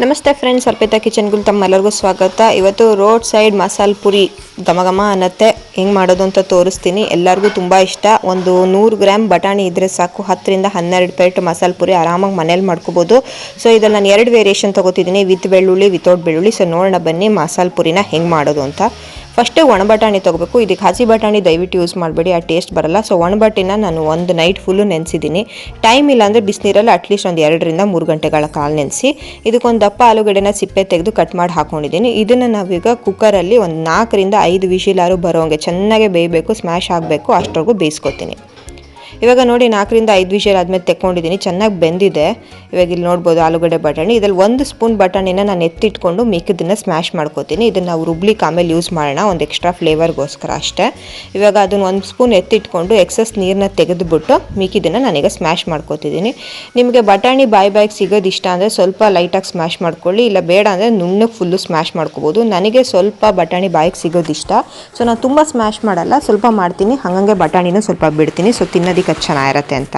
ನಮಸ್ತೆ ಫ್ರೆಂಡ್ಸ್, ಅರ್ಪಿತಾ ಕಿಚನ್ಗೆ ತಮ್ಮೆಲ್ಲರಿಗೂ ಸ್ವಾಗತ. ಇವತ್ತು ರೋಡ್ ಸೈಡ್ ಮಸಾಲ ಪುರಿ ಘಮ ಘಮ ಅನ್ನತ್ತೆ. ಹೆಂಗೆ ಮಾಡೋದು ಅಂತ ತೋರಿಸ್ತೀನಿ. ಎಲ್ಲರಿಗೂ ತುಂಬ ಇಷ್ಟ. ಒಂದು 100 ಗ್ರಾಮ್ ಬಟಾಣಿ ಇದ್ದರೆ ಸಾಕು, 10 ರಿಂದ 12 ಪ್ಲೇಟ್ ಮಸಾಲ ಪುರಿ ಆರಾಮಾಗಿ ಮನೇಲಿ ಮಾಡ್ಕೋಬೋದು. ಸೊ ಇದ್ರಲ್ಲಿ ನಾನು 2 ವೇರಿಯೇಷನ್ ತೊಗೋತಿದ್ದೀನಿ, ವಿತ್ ಬೆಳ್ಳುಳ್ಳಿ, ವಿತೌಟ್ ಬೆಳ್ಳುಳ್ಳಿ. ಸೊ ನೋಡೋಣ ಬನ್ನಿ ಮಸಾಲ ಪುರಿನ ಹೆಂಗೆ ಮಾಡೋದು ಅಂತ. ಫಸ್ಟು ಒಣ ಬಟಾಣಿ ತೊಗೋಬೇಕು. ಇದಕ್ಕೆ ಹಸಿ ಬಟಾಣಿ ದಯವಿಟ್ಟು ಯೂಸ್ ಮಾಡಬೇಡಿ, ಆ ಟೇಸ್ಟ್ ಬರಲ್ಲ. ಸೊ ಒಣ ಬಟಾಣಿನ ನಾನು ಒಂದು ನೈಟ್ ಫುಲ್ಲು ನೆನೆಸಿದ್ದೀನಿ. ಟೈಮ್ ಇಲ್ಲ ಅಂದರೆ ಬಿಸಿನೀರಲ್ಲಿ ಅಟ್ಲೀಸ್ಟ್ ಒಂದು 2 ರಿಂದ 3 ಗಂಟೆಗಳ ಕಾಲ ನೆನೆಸಿ ಇದಕ್ಕೊಂದು ದಪ್ಪ ಆಲೂಗಡ್ಡೆನ ಸಿಪ್ಪೆ ತೆಗೆದು ಕಟ್ ಮಾಡಿ ಹಾಕ್ಕೊಂಡಿದ್ದೀನಿ. ಇದನ್ನು ನಾವೀಗ ಕುಕ್ಕರಲ್ಲಿ ಒಂದು 4 ರಿಂದ 5 ವಿಶಿಲಾರು ಬರೋಂಗೆ ಚೆನ್ನಾಗಿ ಬೇಯಬೇಕು, ಸ್ಮ್ಯಾಶ್ ಆಗಬೇಕು, ಅಷ್ಟರವರೆಗೂ ಬೇಯಿಸ್ಕೊತೀನಿ. ಇವಾಗ ನೋಡಿ 4 ರಿಂದ 5 ವಿಷಲ್ ಆದಮೇಲೆ ತೆಕ್ಕೊಂಡಿದ್ದೀನಿ, ಚೆನ್ನಾಗಿ ಬೆಂದಿದೆ. ಇವಾಗ ಇಲ್ಲಿ ನೋಡ್ಬೋದು ಆಲೂಗಡ್ಡೆ ಬಟಾಣಿ. ಇದರಲ್ಲಿ 1 ಸ್ಪೂನ್ ಬಟಾಣಿನ ನಾನು ಎತ್ತಿಟ್ಕೊಂಡು ಮಿಕ್ಕಿದ್ದನ್ನು ಸ್ಮ್ಯಾಶ್ ಮಾಡ್ಕೋತೀನಿ. ಇದನ್ನು ನಾವು ರುಬ್ಲಿಕ್ಕೆ ಆಮೇಲೆ ಯೂಸ್ ಮಾಡೋಣ, ಒಂದು ಎಕ್ಸ್ಟ್ರಾ ಫ್ಲೇವರ್ಗೋಸ್ಕರ ಅಷ್ಟೇ. ಇವಾಗ ಅದನ್ನು 1 ಸ್ಪೂನ್ ಎತ್ತಿಟ್ಕೊಂಡು ಎಕ್ಸಸ್ ನೀರನ್ನ ತೆಗೆದುಬಿಟ್ಟು ಮಿಕ್ಕಿದ್ದನ್ನು ನಾನೀಗ ಸ್ಮ್ಯಾಶ್ ಮಾಡ್ಕೋತಿದ್ದೀನಿ. ನಿಮಗೆ ಬಟಾಣಿ ಬಾಯಿಗೆ ಸಿಗೋದು ಇಷ್ಟ ಅಂದರೆ ಸ್ವಲ್ಪ ಲೈಟಾಗಿ ಸ್ಮ್ಯಾಶ್ ಮಾಡ್ಕೊಳ್ಳಿ, ಇಲ್ಲ ಬೇಡ ಅಂದರೆ ನುಣ್ಣಗೆ ಫುಲ್ಲು ಸ್ಮ್ಯಾಶ್ ಮಾಡ್ಕೋಬೋದು. ನನಗೆ ಸ್ವಲ್ಪ ಬಟಾಣಿ ಬಾಯಿಗೆ ಸಿಗೋದು ಇಷ್ಟ, ಸೊ ನಾನು ತುಂಬ ಸ್ಮ್ಯಾಶ್ ಮಾಡಲ್ಲ, ಸ್ವಲ್ಪ ಮಾಡ್ತೀನಿ, ಹಾಗಂಗೆ ಬಟಾಣಿನೂ ಸ್ವಲ್ಪ ಬಿಡ್ತೀನಿ, ಸೊ ತಿನ್ನೋದಕ್ಕೆ ಚೆನ್ನಾಗಿರುತ್ತೆ ಅಂತ.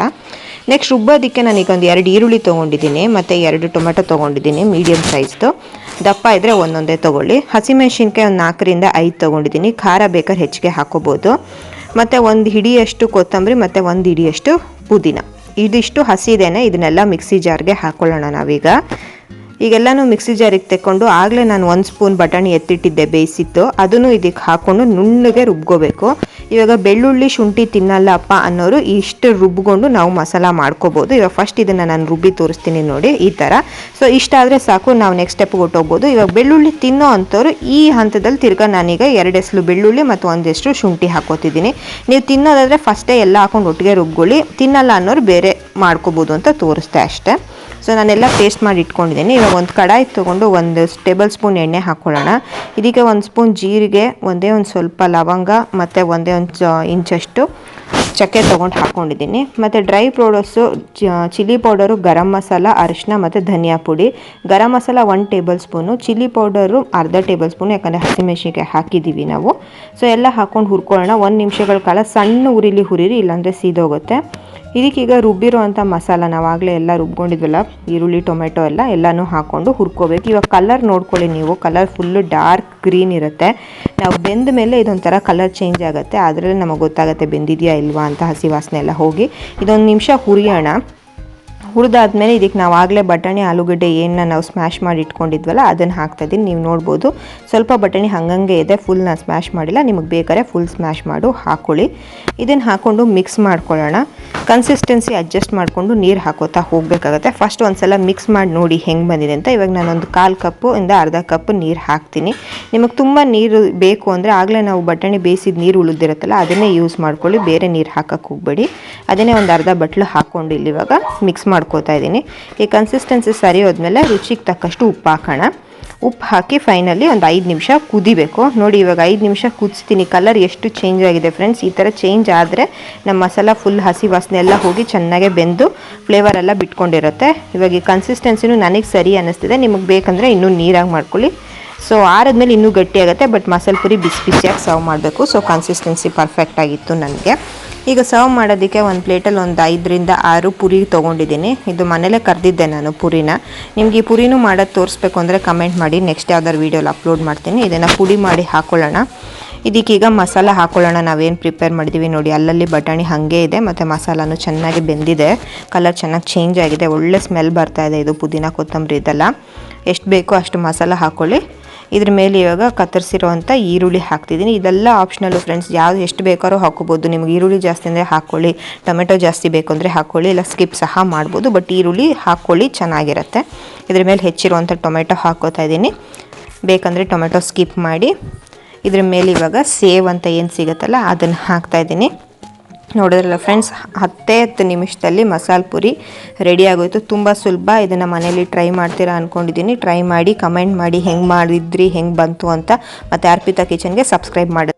ನೆಕ್ಸ್ಟ್ ರುಬ್ಬೋದಕ್ಕೆ ನಾನೀಗ ಒಂದು 2 ಈರುಳ್ಳಿ ತೊಗೊಂಡಿದ್ದೀನಿ, ಮತ್ತು 2 ಟೊಮೆಟೊ ತೊಗೊಂಡಿದ್ದೀನಿ, ಮೀಡಿಯಮ್ ಸೈಜ್ದು. ದಪ್ಪ ಇದ್ದರೆ ಒಂದೊಂದೇ ತೊಗೊಳ್ಳಿ. ಹಸಿಮೆಣ್ಸಿನ್ಕಾಯಿ ಒಂದು 4 ರಿಂದ 5 ತೊಗೊಂಡಿದ್ದೀನಿ, ಖಾರ ಬೇಕಾದ್ರೆ ಹೆಚ್ಚಿಗೆ ಹಾಕೋಬೋದು. ಮತ್ತು 1 ಹಿಡಿಯಷ್ಟು ಕೊತ್ತಂಬರಿ ಮತ್ತು 1 ಹಿಡಿಯಷ್ಟು ಪುದೀನ. ಇದಿಷ್ಟು ಹಸಿದೇನೆ, ಇದನ್ನೆಲ್ಲ ಮಿಕ್ಸಿ ಜಾರ್ಗೆ ಹಾಕ್ಕೊಳ್ಳೋಣ ನಾವೀಗ. ಈಗೆಲ್ಲನೂ ಮಿಕ್ಸಿ ಜಾರಿಗೆ ತೆಕ್ಕೊಂಡು ಆಗಲೇ ನಾನು 1 ಸ್ಪೂನ್ ಬಟಾಣಿ ಎತ್ತಿಟ್ಟಿದ್ದೆ ಬೇಯಿಸಿತ್ತು, ಅದನ್ನು ಇದಕ್ಕೆ ಹಾಕ್ಕೊಂಡು ನುಣ್ಣಗೆ ರುಬ್ಕೋಬೇಕು. ಇವಾಗ ಬೆಳ್ಳುಳ್ಳಿ ಶುಂಠಿ ತಿನ್ನಲ್ಲಪ್ಪ ಅನ್ನೋರು ಇಷ್ಟು ರುಬ್ಕೊಂಡು ನಾವು ಮಸಾಲ ಮಾಡ್ಕೋಬೋದು. ಇವಾಗ ಫಸ್ಟ್ ಇದನ್ನು ನಾನು ರುಬ್ಬಿ ತೋರಿಸ್ತೀನಿ ನೋಡಿ, ಈ ಥರ. ಸೊ ಇಷ್ಟ ಆದರೆ ಸಾಕು, ನಾವು ನೆಕ್ಸ್ಟ್ ಸ್ಟೆಪ್ಗೆ ಹೊಟ್ಟೋಗ್ಬೋದು. ಇವಾಗ ಬೆಳ್ಳುಳ್ಳಿ ತಿನ್ನೋ ಅಂಥವ್ರು ಈ ಹಂತದಲ್ಲಿ ತಿರ್ಗಾ ನಾನೀಗ 2 ಎಸಳು ಬೆಳ್ಳುಳ್ಳಿ ಮತ್ತು 1 ಎಸಳು ಶುಂಠಿ ಹಾಕೋತಿದ್ದೀನಿ. ನೀವು ತಿನ್ನೋದಾದರೆ ಫಸ್ಟೇ ಎಲ್ಲ ಹಾಕೊಂಡು ಒಟ್ಟಿಗೆ ರುಬ್ಕೊಳ್ಳಿ, ತಿನ್ನಲ್ಲ ಅನ್ನೋರು ಬೇರೆ ಮಾಡ್ಕೋಬೋದು ಅಂತ ತೋರಿಸ್ದೆ ಅಷ್ಟೇ. ಸೊ ನಾನೆಲ್ಲ ಪೇಸ್ಟ್ ಮಾಡಿ ಇಟ್ಕೊಂಡಿದ್ದೀನಿ. ಇವಾಗ ಒಂದು ಕಡಾಯಿ ತೊಗೊಂಡು 1 ಟೇಬಲ್ ಸ್ಪೂನ್ ಎಣ್ಣೆ ಹಾಕ್ಕೊಳ್ಳೋಣ. ಇದಕ್ಕೆ 1 ಸ್ಪೂನ್ ಜೀರಿಗೆ, ಒಂದೇ ಒಂದು ಸ್ವಲ್ಪ ಲವಂಗ ಮತ್ತು ಒಂದೇ ಒಂದು ಇಂಚಷ್ಟು ಚಕ್ಕೆ ತೊಗೊಂಡು ಹಾಕ್ಕೊಂಡಿದ್ದೀನಿ. ಮತ್ತು dry powders, chilli powder, garam masala, ಅರಿಶಿನ ಮತ್ತು ಧನಿಯಾ ಪುಡಿ. Garam masala 1 tablespoon, chilli powder ಅರ್ಧ ಟೇಬಲ್ ಸ್ಪೂನು, ಯಾಕಂದರೆ ಹಸಿಮೆಣ್ಸಿನ್ಕಾಯಿ ಹಾಕಿದ್ದೀವಿ ನಾವು. ಸೊ ಎಲ್ಲ ಹಾಕ್ಕೊಂಡು ಹುರ್ಕೊಳ್ಳೋಣ. 1 ನಿಮಿಷಗಳ ಕಾಲ ಸಣ್ಣ ಹುರಿರಿ, ಇಲ್ಲಾಂದರೆ ಸೀದೋಗುತ್ತೆ. ಇದಕ್ಕೀಗ ರುಬ್ಬಿರೋ ಅಂಥ ಮಸಾಲ ನಾವಾಗಲೇ ಎಲ್ಲ ರುಬ್ಕೊಂಡಿದ್ವಲ್ಲ, ಈರುಳ್ಳಿ ಟೊಮೆಟೊ ಎಲ್ಲನೂ ಹಾಕ್ಕೊಂಡು ಹುರ್ಕೋಬೇಕು. ಇವಾಗ ಕಲರ್ ನೋಡ್ಕೊಳ್ಳಿ ನೀವು, ಕಲರ್ ಫುಲ್ಲು ಡಾರ್ಕ್ ಗ್ರೀನ್ ಇರುತ್ತೆ. ನಾವು ಬೆಂದ ಮೇಲೆ ಇದೊಂಥರ ಕಲರ್ ಚೇಂಜ್ ಆಗುತ್ತೆ, ಅದರಲ್ಲಿ ನಮಗೆ ಗೊತ್ತಾಗುತ್ತೆ ಬೆಂದಿದೆಯಾ ಇಲ್ವಾ ಅಂತ. ಹಸಿ ವಾಸನೆ ಎಲ್ಲ ಹೋಗಿ ಇದೊಂದು ನಿಮಿಷ ಹುರಿಯೋಣ. ಹುರಿದಾದ್ಮೇಲೆ ಇದಕ್ಕೆ ನಾವು ಆಗಲೇ ಬಟಾಣಿ ಆಲೂಗಡ್ಡೆ ಏನು ನಾವು ಸ್ಮ್ಯಾಶ್ ಮಾಡಿ ಇಟ್ಕೊಂಡಿದ್ವಲ್ಲ ಅದನ್ನು ಹಾಕ್ತಾಯಿದ್ದೀನಿ. ನೀವು ನೋಡ್ಬೋದು ಸ್ವಲ್ಪ ಬಟಾಣಿ ಹಂಗಂಗೆ ಇದೆ, ಫುಲ್ ನಾನು ಸ್ಮ್ಯಾಶ್ ಮಾಡಿಲ್ಲ, ನಿಮಗೆ ಬೇಕಾದ್ರೆ ಫುಲ್ ಸ್ಮ್ಯಾಶ್ ಮಾಡು ಹಾಕ್ಕೊಳ್ಳಿ. ಇದನ್ನು ಹಾಕ್ಕೊಂಡು ಮಿಕ್ಸ್ ಮಾಡ್ಕೊಳ್ಳೋಣ. ಕನ್ಸಿಸ್ಟೆನ್ಸಿ ಅಡ್ಜಸ್ಟ್ ಮಾಡಿಕೊಂಡು ನೀರು ಹಾಕೋತಾ ಹೋಗಬೇಕಾಗತ್ತೆ. ಫಸ್ಟ್ ಒಂದು ಸಲ ಮಿಕ್ಸ್ ಮಾಡಿ ನೋಡಿ ಹೆಂಗೆ ಬಂದಿದೆ ಅಂತ. ಇವಾಗ ನಾನೊಂದು 1/4 ಕಪ್ಪು ಇಂದ ಅರ್ಧ ಕಪ್ ನೀರು ಹಾಕ್ತೀನಿ. ನಿಮಗೆ ತುಂಬ ನೀರು ಬೇಕು ಅಂದರೆ ಆಗಲೇ ನಾವು ಬಟಾಣಿ ಬೇಯಿಸಿದ ನೀರು ಉಳಿದಿರುತ್ತಲ್ಲ ಅದನ್ನೇ ಯೂಸ್ ಮಾಡ್ಕೊಳ್ಳಿ, ಬೇರೆ ನೀರು ಹಾಕೋಕ್ಕೆ ಹೋಗಬೇಡಿ. ಅದನ್ನೇ ಒಂದು ಅರ್ಧ ಬಟ್ಲು ಹಾಕ್ಕೊಂಡು ಇಲ್ಲಿ ಇವಾಗ ಮಿಕ್ಸ್ ಮಾಡ್ಕೋತಾ ಇದ್ದೀನಿ. ಈ ಕನ್ಸಿಸ್ಟೆನ್ಸಿ ಸರಿ ಹೋದ್ಮೇಲೆ ರುಚಿಗೆ ತಕ್ಕಷ್ಟು ಉಪ್ಪು ಹಾಕೋಣ. ಉಪ್ಪು ಹಾಕಿ ಫೈನಲಿ ಒಂದು 5 ನಿಮಿಷ ಕುದಿಬೇಕು. ನೋಡಿ ಇವಾಗ 5 ನಿಮಿಷ ಕುದಿಸ್ತೀನಿ. ಕಲರ್ ಎಷ್ಟು ಚೇಂಜ್ ಆಗಿದೆ ಫ್ರೆಂಡ್ಸ್. ಈ ಥರ ಚೇಂಜ್ ಆದರೆ ನಮ್ಮ ಮಸಾಲ ಫುಲ್ ಹಸಿ ವಾಸನೆ ಎಲ್ಲ ಹೋಗಿ ಚೆನ್ನಾಗೆ ಬೆಂದು ಫ್ಲೇವರ್ ಎಲ್ಲ ಬಿಟ್ಕೊಂಡಿರುತ್ತೆ. ಇವಾಗ ಈ ಕನ್ಸಿಸ್ಟೆನ್ಸಿನೂ ನನಗೆ ಸರಿ ಅನ್ನಿಸ್ತಿದೆ, ನಿಮಗೆ ಬೇಕಂದರೆ ಇನ್ನೂ ನೀರಾಗಿ ಮಾಡ್ಕೊಳ್ಳಿ. ಸೊ ಆರಿದ್ಮೇಲೆ ಇನ್ನೂ ಗಟ್ಟಿಯಾಗುತ್ತೆ, ಬಟ್ ಮಸಾಲೆ ಪುರಿ ಬಿಸಿಯಾಗಿ ಸರ್ವ್ ಮಾಡಬೇಕು. ಸೊ ಕನ್ಸಿಸ್ಟೆನ್ಸಿ ಪರ್ಫೆಕ್ಟ್ ಆಗಿತ್ತು ನನಗೆ. ಈಗ ಸರ್ವ್ ಮಾಡೋದಕ್ಕೆ ಒಂದು ಪ್ಲೇಟಲ್ಲಿ ಒಂದು 5 ರಿಂದ 6 ಪುರಿ ತೊಗೊಂಡಿದ್ದೀನಿ. ಇದು ಮನೇಲೇ ಕರೆದಿದ್ದೆ ನಾನು ಪುರಿನ. ನಿಮ್ಗೆ ಈ ಪುರಿನೂ ಮಾಡೋದು ತೋರಿಸ್ಬೇಕು ಅಂದರೆ ಕಮೆಂಟ್ ಮಾಡಿ, ನೆಕ್ಸ್ಟ್ ಯಾವ್ದಾದ್ರು ವೀಡಿಯೋಲಿ ಅಪ್ಲೋಡ್ ಮಾಡ್ತೀನಿ. ಇದನ್ನು ಪುಡಿ ಮಾಡಿ ಹಾಕ್ಕೊಳ್ಳೋಣ. ಇದಕ್ಕೀಗ ಮಸಾಲ ಹಾಕ್ಕೊಳ್ಳೋಣ. ನಾವೇನು ಪ್ರಿಪೇರ್ ಮಾಡಿದ್ದೀವಿ ನೋಡಿ, ಅಲ್ಲಲ್ಲಿ ಬಟಾಣಿ ಹಾಗೆ ಇದೆ, ಮತ್ತು ಮಸಾಲನೂ ಚೆನ್ನಾಗಿ ಬೆಂದಿದೆ, ಕಲರ್ ಚೆನ್ನಾಗಿ ಚೇಂಜ್ ಆಗಿದೆ, ಒಳ್ಳೆ ಸ್ಮೆಲ್ ಬರ್ತಾ ಇದೆ. ಇದು ಪುದೀನ ಕೊತ್ತಂಬರಿ ಇದೆಲ್ಲ ಎಷ್ಟು ಬೇಕೋ ಅಷ್ಟು ಮಸಾಲ ಹಾಕ್ಕೊಳ್ಳಿ. ಇದ್ರ ಮೇಲೆ ಇವಾಗ ಕತ್ತರಿಸಿರೋವಂಥ ಈರುಳ್ಳಿ ಹಾಕ್ತಿದ್ದೀನಿ. ಇದೆಲ್ಲ ಆಪ್ಷನಲ್ಲು ಫ್ರೆಂಡ್ಸ್, ಯಾವುದು ಎಷ್ಟು ಬೇಕಾದ್ರೂ ಹಾಕೋಬೋದು. ನಿಮ್ಗೆ ಈರುಳ್ಳಿ ಜಾಸ್ತಿ ಅಂದರೆ ಹಾಕ್ಕೊಳ್ಳಿ, ಟೊಮೆಟೊ ಜಾಸ್ತಿ ಬೇಕು ಅಂದರೆ ಹಾಕ್ಕೊಳ್ಳಿ, ಇಲ್ಲ ಸ್ಕಿಪ್ ಸಹ ಮಾಡ್ಬೋದು, ಬಟ್ ಈರುಳ್ಳಿ ಹಾಕ್ಕೊಳ್ಳಿ, ಚೆನ್ನಾಗಿರುತ್ತೆ. ಇದ್ರ ಮೇಲೆ ಹೆಚ್ಚಿರುವಂಥ ಟೊಮೆಟೊ ಹಾಕ್ಕೋತಾ ಇದ್ದೀನಿ, ಬೇಕಂದರೆ ಟೊಮೆಟೊ ಸ್ಕಿಪ್ ಮಾಡಿ. ಇದ್ರ ಮೇಲೆ ಇವಾಗ ಸೇವ್ ಅಂತ ಏನು ಸಿಗುತ್ತಲ್ಲ ಅದನ್ನು ಹಾಕ್ತಾಯಿದ್ದೀನಿ. ನೋಡಿದ್ರಲ್ಲ ಫ್ರೆಂಡ್ಸ್, 10 ನಿಮಿಷದಲ್ಲಿ ಮಸಾಲೆ ಪುರಿ ರೆಡಿ ಆಗೋಯ್ತು. ತುಂಬ ಸುಲಭ. ಇದನ್ನು ಮನೇಲಿ ಟ್ರೈ ಮಾಡ್ತೀರಾ ಅಂದ್ಕೊಂಡಿದ್ದೀನಿ. ಟ್ರೈ ಮಾಡಿ ಕಮೆಂಟ್ ಮಾಡಿ ಹೆಂಗೆ ಮಾಡಿದ್ರಿ, ಹೆಂಗೆ ಬಂತು ಅಂತ. ಮತ್ತು ಅರ್ಪಿತಾ ಕಿಚನ್ಗೆ ಸಬ್ಸ್ಕ್ರೈಬ್ ಮಾಡಿ.